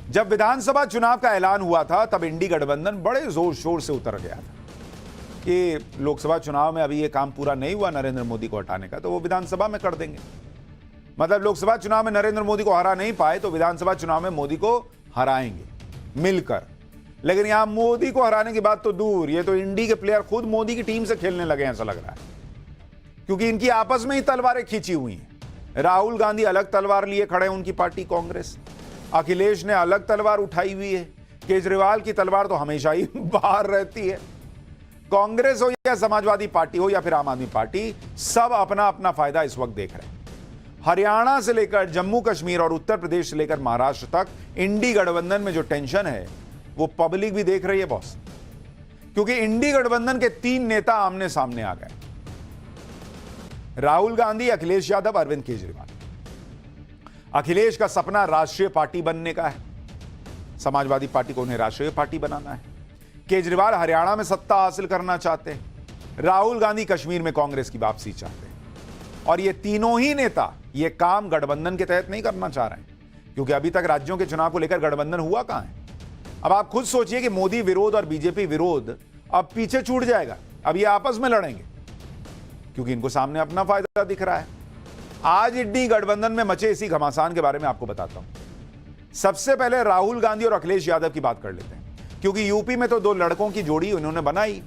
जब विधानसभा चुनाव का ऐलान हुआ था तब इंडी गठबंधन बड़े जोर शोर से उतर गया था कि लोकसभा चुनाव में अभी ये काम पूरा नहीं हुआ नरेंद्र मोदी को हटाने का, तो वो विधानसभा में कर देंगे। मतलब लोकसभा चुनाव में नरेंद्र मोदी को हरा नहीं पाए तो विधानसभा चुनाव में मोदी को हराएंगे मिलकर। लेकिन यहां मोदी को हराने की बात तो दूर, ये तो इंडी के प्लेयर खुद मोदी की टीम से खेलने लगे, ऐसा लग रहा है, क्योंकि इनकी आपस में ही तलवारें खींची हुई हैं। राहुल गांधी अलग तलवार लिए खड़े हैं, उनकी पार्टी कांग्रेस। अखिलेश ने अलग तलवार उठाई हुई है। केजरीवाल की तलवार तो हमेशा ही बाहर रहती है। कांग्रेस हो या समाजवादी पार्टी हो या फिर आम आदमी पार्टी, सब अपना अपना फायदा इस वक्त देख रहे हैं। हरियाणा से लेकर जम्मू कश्मीर और उत्तर प्रदेश से लेकर महाराष्ट्र तक इंडी गठबंधन में जो टेंशन है वो पब्लिक भी देख रही है बॉस, क्योंकि इंडी गठबंधन के 3 नेता आमने सामने आ गए, राहुल गांधी, अखिलेश यादव, अरविंद केजरीवाल। अखिलेश का सपना राष्ट्रीय पार्टी बनने का है, समाजवादी पार्टी को उन्हें राष्ट्रीय पार्टी बनाना है। केजरीवाल हरियाणा में सत्ता हासिल करना चाहते हैं, राहुल गांधी कश्मीर में कांग्रेस की वापसी चाहते हैं। और ये तीनों ही नेता ये काम गठबंधन के तहत नहीं करना चाह रहे हैं, क्योंकि अभी तक राज्यों के चुनाव को लेकर गठबंधन हुआ कहां है। अब आप खुद सोचिए कि मोदी विरोध और बीजेपी विरोध अब पीछे छूट जाएगा, अब ये आपस में लड़ेंगे, क्योंकि इनको सामने अपना फायदा दिख रहा है। आज इंडी गठबंधन में मचे इसी घमासान के बारे में आपको बताता हूं। सबसे पहले राहुल गांधी और अखिलेश यादव की बात कर लेते हैं, क्योंकि यूपी में तो 2 लड़कों की जोड़ी उन्होंने बनाई,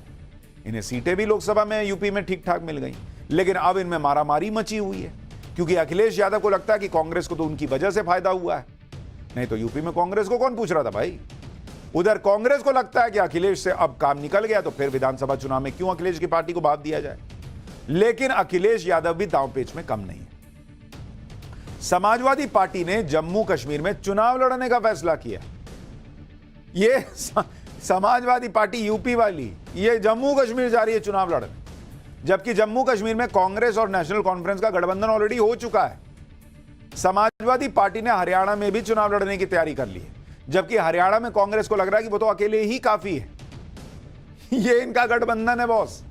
इन्हें सीटें भी लोकसभा में यूपी में ठीक ठाक मिल गई। लेकिन अब इनमें मारामारी मची हुई है, क्योंकि अखिलेश यादव को लगता है कि कांग्रेस को तो उनकी वजह से फायदा हुआ है, नहीं तो यूपी में कांग्रेस को कौन पूछ रहा था भाई। उधर कांग्रेस को लगता है कि अखिलेश से अब काम निकल गया, तो फिर विधानसभा चुनाव में क्यों अखिलेश की पार्टी को बात दिया जाए। लेकिन अखिलेश यादव भी दांवपेच में कम नहीं है। समाजवादी पार्टी ने जम्मू कश्मीर में चुनाव लड़ने का फैसला किया। ये समाजवादी पार्टी यूपी वाली, ये जम्मू कश्मीर जा रही है चुनाव लड़ने, जबकि जम्मू कश्मीर में कांग्रेस और नेशनल कॉन्फ्रेंस का गठबंधन ऑलरेडी हो चुका है। समाजवादी पार्टी ने हरियाणा में भी चुनाव लड़ने की तैयारी कर ली है, जबकि हरियाणा में कांग्रेस को लग रहा है कि वो तो अकेले ही काफी है। ये इनका गठबंधन है बॉस।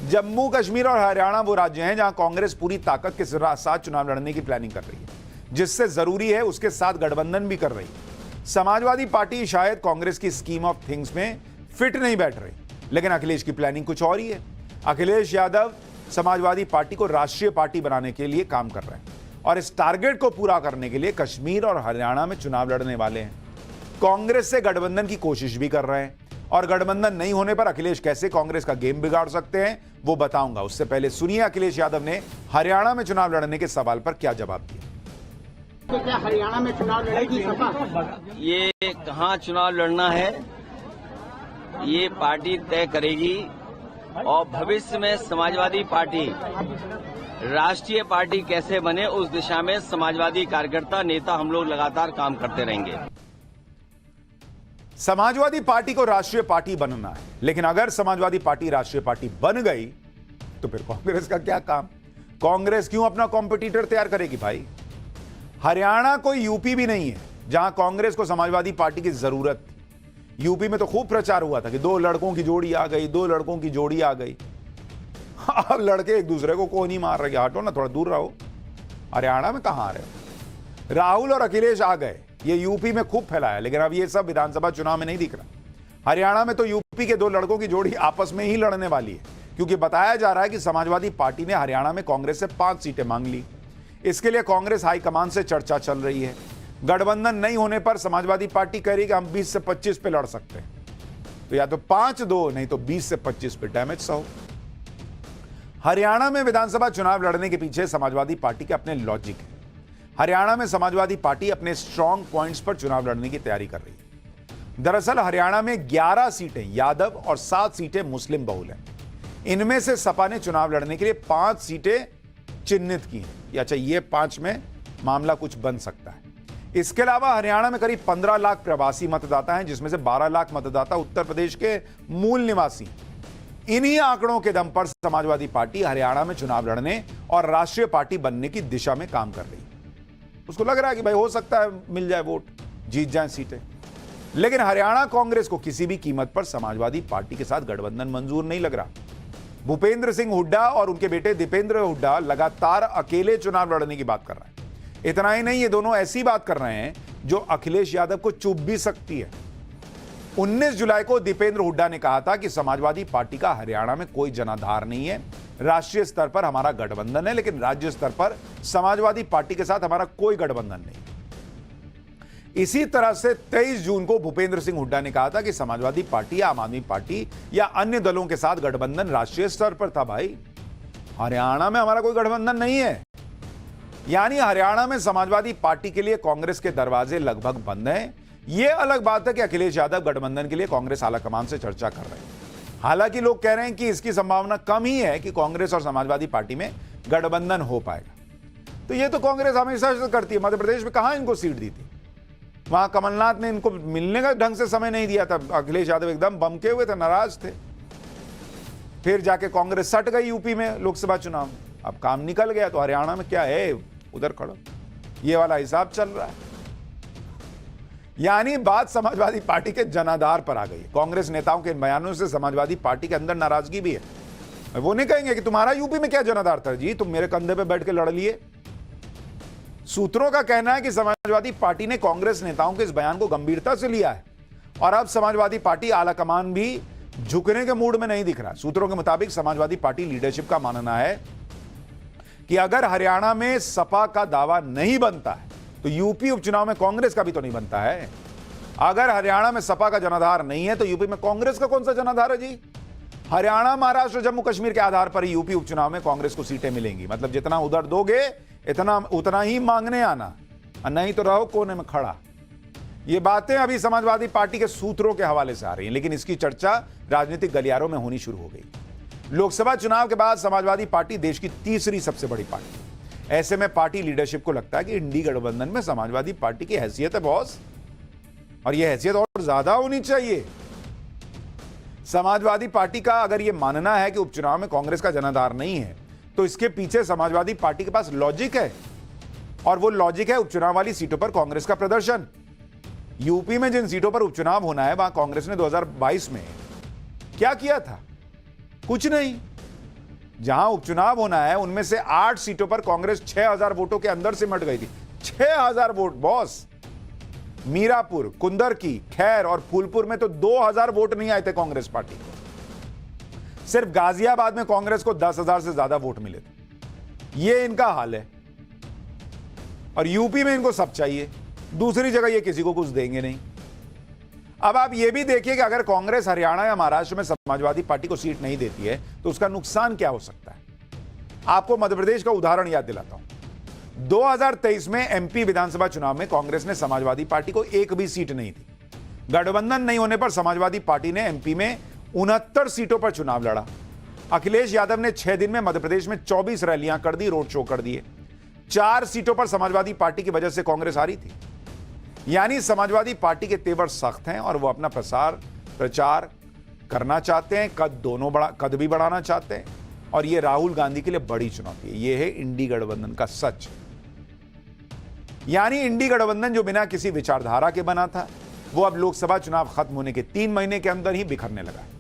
जम्मू कश्मीर और हरियाणा वो राज्य हैं जहां कांग्रेस पूरी ताकत के साथ चुनाव लड़ने की प्लानिंग कर रही है, जिससे जरूरी है उसके साथ गठबंधन भी कर रही है। समाजवादी पार्टी शायद कांग्रेस की स्कीम ऑफ थिंग्स में फिट नहीं बैठ रही, लेकिन अखिलेश की प्लानिंग कुछ और ही है। अखिलेश यादव समाजवादी पार्टी को राष्ट्रीय पार्टी बनाने के लिए काम कर रहे हैं और इस टारगेट को पूरा करने के लिए कश्मीर और हरियाणा में चुनाव लड़ने वाले हैं। कांग्रेस से गठबंधन की कोशिश भी कर रहे हैं और गठबंधन नहीं होने पर अखिलेश कैसे कांग्रेस का गेम बिगाड़ सकते हैं वो बताऊंगा। उससे पहले सुनिए अखिलेश यादव ने हरियाणा में चुनाव लड़ने के सवाल पर क्या जवाब दिया। तो क्या हरियाणा में चुनाव लड़ेगी सपा? ये कहाँ चुनाव लड़ना है ये पार्टी तय करेगी और भविष्य में समाजवादी पार्टी राष्ट्रीय पार्टी कैसे बने उस दिशा में समाजवादी कार्यकर्ता नेता हम लोग लगातार काम करते रहेंगे। समाजवादी पार्टी को राष्ट्रीय पार्टी बनना है, लेकिन अगर समाजवादी पार्टी राष्ट्रीय पार्टी बन गई तो फिर कांग्रेस का क्या काम। कांग्रेस क्यों अपना कॉम्पिटिटर तैयार करेगी भाई। हरियाणा कोई यूपी भी नहीं है जहां कांग्रेस को समाजवादी पार्टी की जरूरत थी। यूपी में तो खूब प्रचार हुआ था कि 2 लड़कों की जोड़ी आ गई, 2 लड़कों की जोड़ी आ गई। अब लड़के एक दूसरे को कौन ही मार रहे, हटो ना, थोड़ा दूर रहो। हरियाणा में कहां आ रहे। राहुल और अखिलेश आ गए, ये यूपी में खूब फैलाया, लेकिन अब ये सब विधानसभा चुनाव में नहीं दिख रहा। हरियाणा में तो यूपी के 2 लड़कों की जोड़ी आपस में ही लड़ने वाली है, क्योंकि बताया जा रहा है कि समाजवादी पार्टी ने हरियाणा में कांग्रेस से 5 सीटें मांग ली। इसके लिए कांग्रेस हाईकमान से चर्चा चल रही है। गठबंधन नहीं होने पर समाजवादी पार्टी कह रही कि हम 20 से 25 पे लड़ सकते हैं, तो या तो 5-2 नहीं तो 20 से 25 पे डैमेज सा हो। हरियाणा में विधानसभा चुनाव लड़ने के पीछे समाजवादी पार्टी के अपने लॉजिक है। हरियाणा में समाजवादी पार्टी अपने स्ट्रॉन्ग पॉइंट्स पर चुनाव लड़ने की तैयारी कर रही है। दरअसल हरियाणा में 11 सीटें यादव और 7 सीटें मुस्लिम बहुल हैं। इनमें से सपा ने चुनाव लड़ने के लिए 5 सीटें चिन्हित की हैं। अच्छा, ये 5 में मामला कुछ बन सकता है। इसके अलावा हरियाणा में करीब 15 लाख प्रवासी मतदाता हैं, जिसमें से 12 लाख मतदाता उत्तर प्रदेश के मूल निवासी। इन्हीं आंकड़ों के दम पर समाजवादी पार्टी हरियाणा में चुनाव लड़ने और राष्ट्रीय पार्टी बनने की दिशा में काम कर रही है। उसको लग रहा है कि भाई हो सकता है मिल जाए वोट, जीत जाए सीटें। लेकिन हरियाणा कांग्रेस को किसी भी कीमत पर समाजवादी पार्टी के साथ गठबंधन मंजूर नहीं लग रहा। भूपेंद्र सिंह हुड्डा और उनके बेटे दीपेंद्र हुड्डा लगातार अकेले चुनाव लड़ने की बात कर रहे हैं। इतना ही नहीं, ये दोनों ऐसी बात कर रहे हैं जो अखिलेश यादव को चुभ भी सकती है। 19 जुलाई को दीपेंद्र हुड्डा ने कहा था कि समाजवादी पार्टी का हरियाणा में कोई जनाधार नहीं है, राष्ट्रीय स्तर पर हमारा गठबंधन है, लेकिन राज्य स्तर पर समाजवादी पार्टी के साथ हमारा कोई गठबंधन नहीं। इसी तरह से 23 जून को भूपेंद्र सिंह हुड्डा ने कहा था कि समाजवादी पार्टी या आम आदमी पार्टी या अन्य दलों के साथ गठबंधन राष्ट्रीय स्तर पर था। भाई, हरियाणा में हमारा कोई गठबंधन नहीं है। यानी हरियाणा में समाजवादी पार्टी के लिए कांग्रेस के दरवाजे लगभग बंद हैं। यह अलग बात है कि अखिलेश यादव गठबंधन के लिए कांग्रेस आलाकमान से चर्चा कर रहे हैं। हालांकि लोग कह रहे हैं कि इसकी संभावना कम ही है कि कांग्रेस और समाजवादी पार्टी में गठबंधन हो पाएगा। तो यह तो कांग्रेस हमेशा से करती है। मध्य प्रदेश में कहां इनको सीट दी थी? वहां कमलनाथ ने इनको मिलने का ढंग से समय नहीं दिया था। अखिलेश यादव एकदम बमके हुए थे, नाराज थे। फिर जाके कांग्रेस सट गई यूपी में लोकसभा चुनाव में। अब काम निकल गया तो हरियाणा में क्या है, उधर खड़ो। ये वाला हिसाब चल रहा है। यानी बात समाजवादी पार्टी के जनाधार पर आ गई। कांग्रेस नेताओं के बयानों से समाजवादी पार्टी के अंदर नाराजगी भी है। वो नहीं कहेंगे कि तुम्हारा यूपी में क्या जनाधार था जी, तुम मेरे कंधे पे बैठ के लड़ लिए। सूत्रों का कहना है कि समाजवादी पार्टी ने कांग्रेस नेताओं के इस बयान को गंभीरता से लिया है और अब समाजवादी पार्टी आलाकमान भी झुकने के मूड में नहीं दिख रहा। सूत्रों के मुताबिक समाजवादी पार्टी लीडरशिप का मानना है कि अगर हरियाणा में सपा का दावा नहीं बनता है तो यूपी उपचुनाव में कांग्रेस का भी तो नहीं बनता है। अगर हरियाणा में सपा का जनाधार नहीं है तो यूपी में कांग्रेस का कौन सा जनाधार है जी? हरियाणा, महाराष्ट्र, जम्मू कश्मीर के आधार पर यूपी उपचुनाव में कांग्रेस को सीटें मिलेंगी। मतलब जितना उधर दोगे उतना ही मांगने आना, नहीं तो रहो कोने में खड़ा। ये बातें अभी समाजवादी पार्टी के सूत्रों के हवाले से आ रही हैं, लेकिन इसकी चर्चा राजनीतिक गलियारों में होनी शुरू हो गई। लोकसभा चुनाव के बाद समाजवादी पार्टी देश की तीसरी सबसे बड़ी पार्टी। ऐसे में पार्टी लीडरशिप को लगता है कि इंडी गठबंधन में समाजवादी पार्टी की हैसियत है बॉस, और यह हैसियत और ज्यादा होनी चाहिए। समाजवादी पार्टी का अगर यह मानना है कि उपचुनाव में कांग्रेस का जनाधार नहीं है तो इसके पीछे समाजवादी पार्टी के पास लॉजिक है, और वो लॉजिक है उपचुनाव वाली सीटों पर कांग्रेस का प्रदर्शन। यूपी में जिन सीटों पर उपचुनाव होना है वहां कांग्रेस ने 2022 में क्या किया था? कुछ नहीं। जहां उपचुनाव होना है उनमें से 8 सीटों पर कांग्रेस 6000 वोटों के अंदर सिमट गई थी। 6000 वोट बॉस। मीरापुर, कुंदरकी, खैर और फूलपुर में तो 2000 वोट नहीं आए थे कांग्रेस पार्टी को। सिर्फ गाजियाबाद में कांग्रेस को 10,000 से ज्यादा वोट मिले थे। यह इनका हाल है, और यूपी में इनको सब चाहिए, दूसरी जगह ये किसी को कुछ देंगे नहीं। अब आप ये भी देखिए कि अगर कांग्रेस हरियाणा या महाराष्ट्र में समाजवादी पार्टी को सीट नहीं देती है तो उसका नुकसान क्या हो सकता है। आपको मध्य प्रदेश का उदाहरण याद दिलाता हूं। 2023 में एमपी विधानसभा चुनाव में कांग्रेस ने समाजवादी पार्टी को एक भी सीट नहीं दी। गठबंधन नहीं होने पर समाजवादी पार्टी ने एमपी में 69 सीटों पर चुनाव लड़ा। अखिलेश यादव ने 6 दिन में मध्य प्रदेश में 24 रैलियां कर दी, रोड शो कर दिए। 4 सीटों पर समाजवादी पार्टी की वजह से कांग्रेस हारी थी। यानी समाजवादी पार्टी के तेवर सख्त हैं और वो अपना प्रचार करना चाहते हैं, कद भी बढ़ाना चाहते हैं, और ये राहुल गांधी के लिए बड़ी चुनौती है। ये है इंडी गठबंधन का सच। यानी इंडी गठबंधन जो बिना किसी विचारधारा के बना था वो अब लोकसभा चुनाव खत्म होने के 3 महीने के अंदर ही बिखरने लगा है।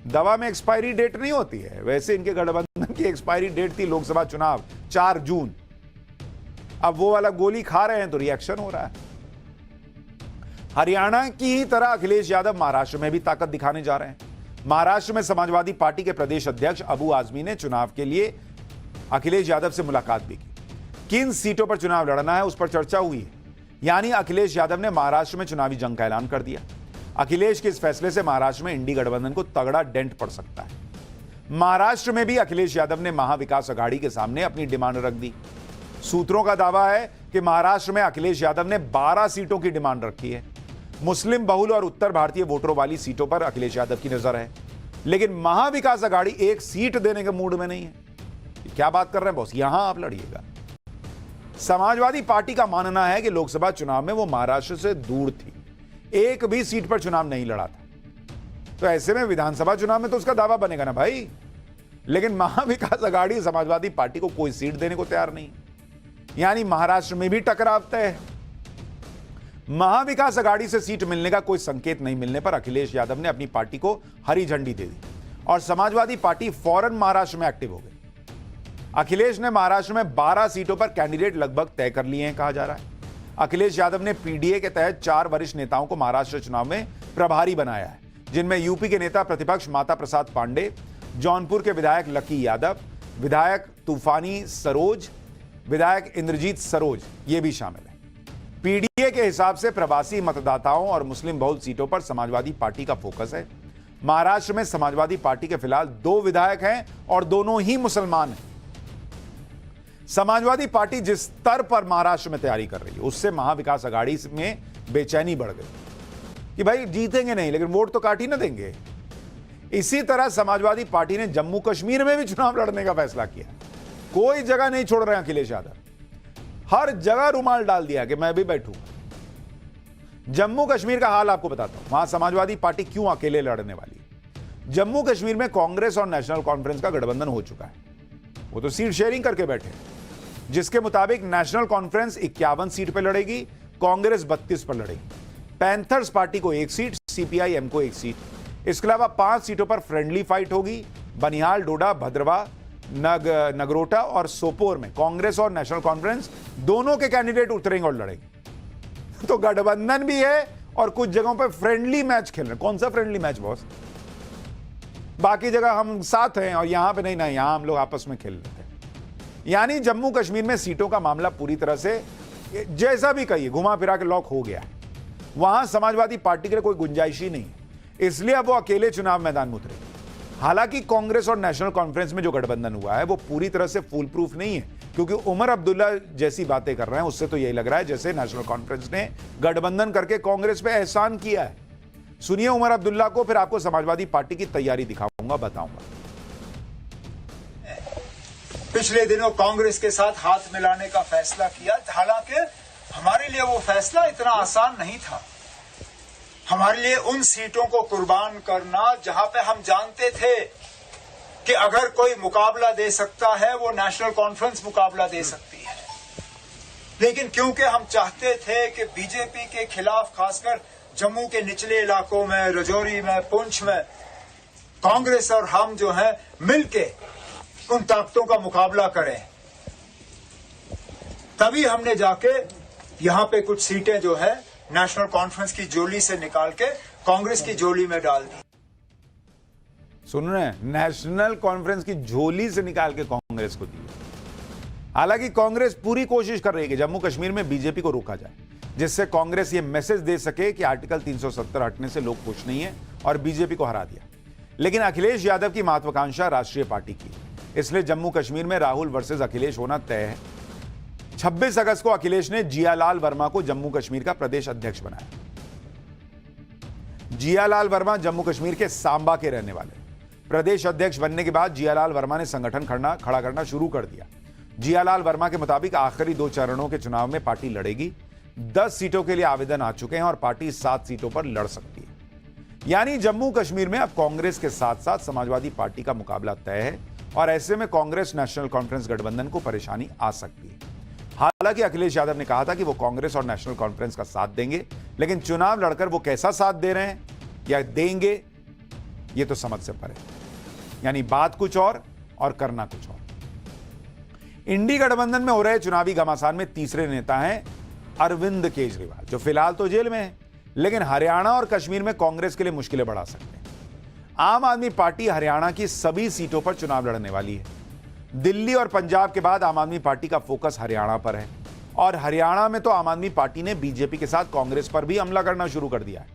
दवा में एक्सपायरी डेट नहीं होती है, वैसे इनके गठबंधन की एक्सपायरी डेट थी लोकसभा चुनाव 4 जून। अब वो वाला गोली खा रहे हैं तो रिएक्शन हो रहा है। हरियाणा की ही तरह अखिलेश यादव महाराष्ट्र में भी ताकत दिखाने जा रहे हैं। महाराष्ट्र में समाजवादी पार्टी के प्रदेश अध्यक्ष अबू आजमी ने चुनाव के लिए अखिलेश यादव से मुलाकात भी की। किन सीटों पर चुनाव लड़ना है उस पर चर्चा हुई है। यानी अखिलेश यादव ने महाराष्ट्र में चुनावी जंग का ऐलान कर दिया। अखिलेश के इस फैसले से महाराष्ट्र में इंडी गठबंधन को तगड़ा डेंट पड़ सकता है। महाराष्ट्र में भी अखिलेश यादव ने महाविकास अघाड़ी के सामने अपनी डिमांड रख दी। सूत्रों का दावा है कि महाराष्ट्र में अखिलेश यादव ने 12 सीटों की डिमांड रखी है। मुस्लिम बहुल और उत्तर भारतीय वोटरों वाली सीटों पर अखिलेश यादव की नजर है, लेकिन महाविकास अघाड़ी एक सीट देने के मूड में नहीं है। क्या बात कर रहे हैं बॉस, यहां आप लड़िएगा। समाजवादी पार्टी का मानना है कि लोकसभा चुनाव में वो महाराष्ट्र से दूर थी, एक भी सीट पर चुनाव नहीं लड़ा था। तो ऐसे में विधानसभा चुनाव में तो उसका दावा बनेगा ना भाई। लेकिन महाविकास अघाड़ी समाजवादी पार्टी को कोई सीट देने को तैयार नहीं। यानी महाराष्ट्र में भी टकराव तय है। महाविकास अघाड़ी से सीट मिलने का कोई संकेत नहीं मिलने पर अखिलेश यादव ने अपनी पार्टी को हरी झंडी दे दी और समाजवादी पार्टी फौरन महाराष्ट्र में एक्टिव हो गई। अखिलेश ने महाराष्ट्र में 12 सीटों पर कैंडिडेट लगभग तय कर लिए हैं कहा जा रहा है। अखिलेश यादव ने पीडीए के तहत 4 वरिष्ठ नेताओं को महाराष्ट्र चुनाव में प्रभारी बनाया है, जिनमें यूपी के नेता प्रतिपक्ष माता प्रसाद पांडे, जौनपुर के विधायक लकी यादव, विधायक तूफानी सरोज, विधायक इंद्रजीत सरोज ये भी शामिल है। पीडीए के हिसाब से प्रवासी मतदाताओं और मुस्लिम बहुल सीटों पर समाजवादी पार्टी का फोकस है। महाराष्ट्र में समाजवादी पार्टी के फिलहाल 2 विधायक हैं और दोनों ही मुसलमान हैं। समाजवादी पार्टी जिस स्तर पर महाराष्ट्र में तैयारी कर रही है, उससे महाविकास आघाड़ी में बेचैनी बढ़ गई कि भाई जीतेंगे नहीं लेकिन वोट तो काट ही ना देंगे। इसी तरह समाजवादी पार्टी ने जम्मू कश्मीर में भी चुनाव लड़ने का फैसला किया। कोई जगह नहीं छोड़ रहे हैं अखिलेश यादव, हर जगह रुमाल डाल दिया कि मैं भी बैठूंगा। जम्मू कश्मीर का हाल आपको बताता हूं, वहां समाजवादी पार्टी क्यों अकेले लड़ने वाली है। जम्मू कश्मीर में कांग्रेस और नेशनल कॉन्फ्रेंस का गठबंधन हो चुका है, वो तो सीट शेयरिंग करके बैठे, जिसके मुताबिक नेशनल कॉन्फ्रेंस 51 सीट पर लड़ेगी, कांग्रेस 32 पर लड़ेगी। पैंथर्स पार्टी को 1 सीट, सीपीआई-एम को 1 सीट। इसके अलावा 5 सीटों पर फ्रेंडली फाइट होगी। बनिहाल, डोडा, भद्रवा, नगरोटा और सोपोर में कांग्रेस और नेशनल कॉन्फ्रेंस दोनों के कैंडिडेट उतरेंगे और लड़ेंगे। तो गठबंधन भी है और कुछ जगहों पर फ्रेंडली मैच खेल रहे हैं। कौन सा फ्रेंडली मैच बॉस? बाकी जगह हम साथ हैं और यहां पे नहीं ना, यहां हम लोग आपस में खेल रहे हैं। यानी जम्मू कश्मीर में सीटों का मामला पूरी तरह से जैसा भी कहिए घुमा फिरा के लॉक हो गया है। वहां समाजवादी पार्टी के लिए कोई गुंजाइश ही नहीं है, इसलिए अब वो अकेले चुनाव मैदान में उतरे। हालांकि कांग्रेस और नेशनल कॉन्फ्रेंस में जो गठबंधन हुआ है वो पूरी तरह से फूल प्रूफ नहीं है, क्योंकि उमर अब्दुल्ला जैसी बातें कर रहे हैं उससे तो यही लग रहा है जैसे नेशनल कॉन्फ्रेंस ने गठबंधन करके कांग्रेस पे एहसान किया है। सुनिए उमर अब्दुल्ला को, फिर आपको समाजवादी पार्टी की तैयारी दिखाऊंगा, बताऊंगा। पिछले दिनों कांग्रेस के साथ हाथ मिलाने का फैसला किया, हालांकि हमारे लिए वो फैसला इतना आसान नहीं था। हमारे लिए उन सीटों को कुर्बान करना जहां पे हम जानते थे कि अगर कोई मुकाबला दे सकता है वो नेशनल कॉन्फ्रेंस मुकाबला दे सकती है, लेकिन क्योंकि हम चाहते थे कि बीजेपी के खिलाफ खासकर जम्मू के निचले इलाकों में, रजौरी में, पुंछ में कांग्रेस और हम जो है मिलके उन ताकतों का मुकाबला करें, तभी हमने जाके यहां पे कुछ सीटें जो है नेशनल कॉन्फ्रेंस की झोली से निकाल के कांग्रेस की झोली में डाल दी। सुन रहे हैं, नेशनल कॉन्फ्रेंस की झोली से निकाल के कांग्रेस को दी। हालांकि कांग्रेस पूरी कोशिश कर रही है कि जम्मू कश्मीर में बीजेपी को रोका जाए, जिससे कांग्रेस ये मैसेज दे सके कि आर्टिकल 370 हटने से लोग खुश नहीं है और बीजेपी को हरा दिया। लेकिन अखिलेश यादव की महत्वाकांक्षा राष्ट्रीय पार्टी की, इसलिए जम्मू कश्मीर में राहुल वर्सेस अखिलेश होना तय है। 26 अगस्त को अखिलेश ने जियालाल वर्मा को जम्मू कश्मीर का प्रदेश अध्यक्ष बनाया। जियालाल वर्मा जम्मू कश्मीर के सांबा के रहने वाले। प्रदेश अध्यक्ष बनने के बाद जियालाल वर्मा ने संगठन खड़ा करना शुरू कर दिया। जियालाल वर्मा के मुताबिक आखिरी 2 चरणों के चुनाव में पार्टी लड़ेगी। 10 सीटों के लिए आवेदन आ चुके हैं और पार्टी 7 सीटों पर लड़ सकती है। यानी जम्मू कश्मीर में अब कांग्रेस के साथ साथ समाजवादी पार्टी का मुकाबला तय है और ऐसे में कांग्रेस नेशनल कॉन्फ्रेंस गठबंधन को परेशानी आ सकती है। हालांकि अखिलेश यादव ने कहा था कि वो कांग्रेस और नेशनल कॉन्फ्रेंस का साथ देंगे, लेकिन चुनाव लड़कर वो कैसा साथ दे रहे हैं या देंगे ये तो समझ से परे। यानी बात कुछ और करना कुछ और। इंडी गठबंधन में हो रहे चुनावी घमासान में तीसरे नेता हैं अरविंद केजरीवाल, जो फिलहाल तो जेल में है, लेकिन हरियाणा और कश्मीर में कांग्रेस के लिए मुश्किलें बढ़ा सकते हैं। आम आदमी पार्टी हरियाणा की सभी सीटों पर चुनाव लड़ने वाली है। दिल्ली और पंजाब के बाद आम आदमी पार्टी का फोकस हरियाणा पर है और हरियाणा में तो आम आदमी पार्टी ने बीजेपी के साथ कांग्रेस पर भी हमला करना शुरू कर दिया है।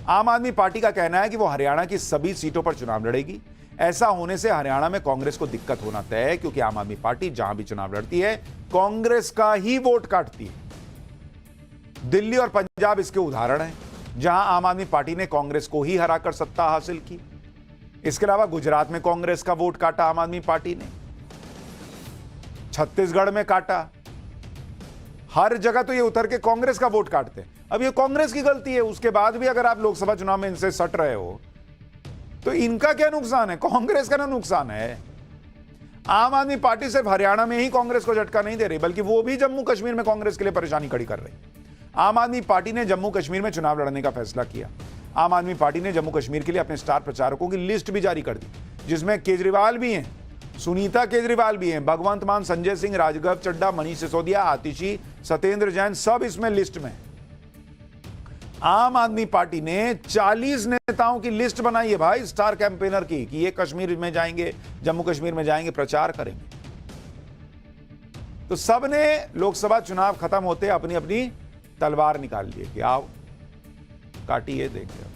आम आदमी पार्टी का कहना है कि वो हरियाणा की सभी सीटों पर चुनाव लड़ेगी। ऐसा होने से हरियाणा में कांग्रेस को दिक्कत होना तय है, क्योंकि आम आदमी पार्टी जहां भी चुनाव लड़ती है कांग्रेस का ही वोट काटती है। दिल्ली और पंजाब इसके उदाहरण हैं, जहां आम आदमी पार्टी ने कांग्रेस को ही हराकर सत्ता हासिल की। इसके अलावा गुजरात में कांग्रेस का वोट काटा आम आदमी पार्टी ने, छत्तीसगढ़ में काटा, हर जगह तो ये उतर के कांग्रेस का वोट काटते हैं। अब ये कांग्रेस की गलती है, उसके बाद भी अगर आप लोकसभा चुनाव में इनसे सट रहे हो तो इनका क्या नुकसान है? कांग्रेस का ना नुकसान है। आम आदमी पार्टी सिर्फ हरियाणा में ही कांग्रेस को झटका नहीं दे रही, बल्कि वो भी जम्मू कश्मीर में कांग्रेस के लिए परेशानी खड़ी कर रही। आम आदमी पार्टी ने जम्मू कश्मीर में चुनाव लड़ने का फैसला किया। आम आदमी पार्टी ने जम्मू कश्मीर के लिए अपने स्टार प्रचारकों की लिस्ट भी जारी कर दी, जिसमें केजरीवाल भी हैं सुनीता केजरीवाल भी हैं, भगवंत मान, संजय सिंह, राजगढ़ चड्ढा, मनीष सिसोदिया, आतिशी, सत्येंद्र जैन, सब इसमें लिस्ट में। आम आदमी पार्टी ने 40 नेताओं की लिस्ट बनाई है भाई, स्टार कैंपेनर की, कि ये कश्मीर में जाएंगे, जम्मू कश्मीर में जाएंगे, प्रचार करेंगे। तो सबने लोकसभा चुनाव खत्म होते अपनी अपनी तलवार निकाल लिए कि आओ काटिए, देखिए।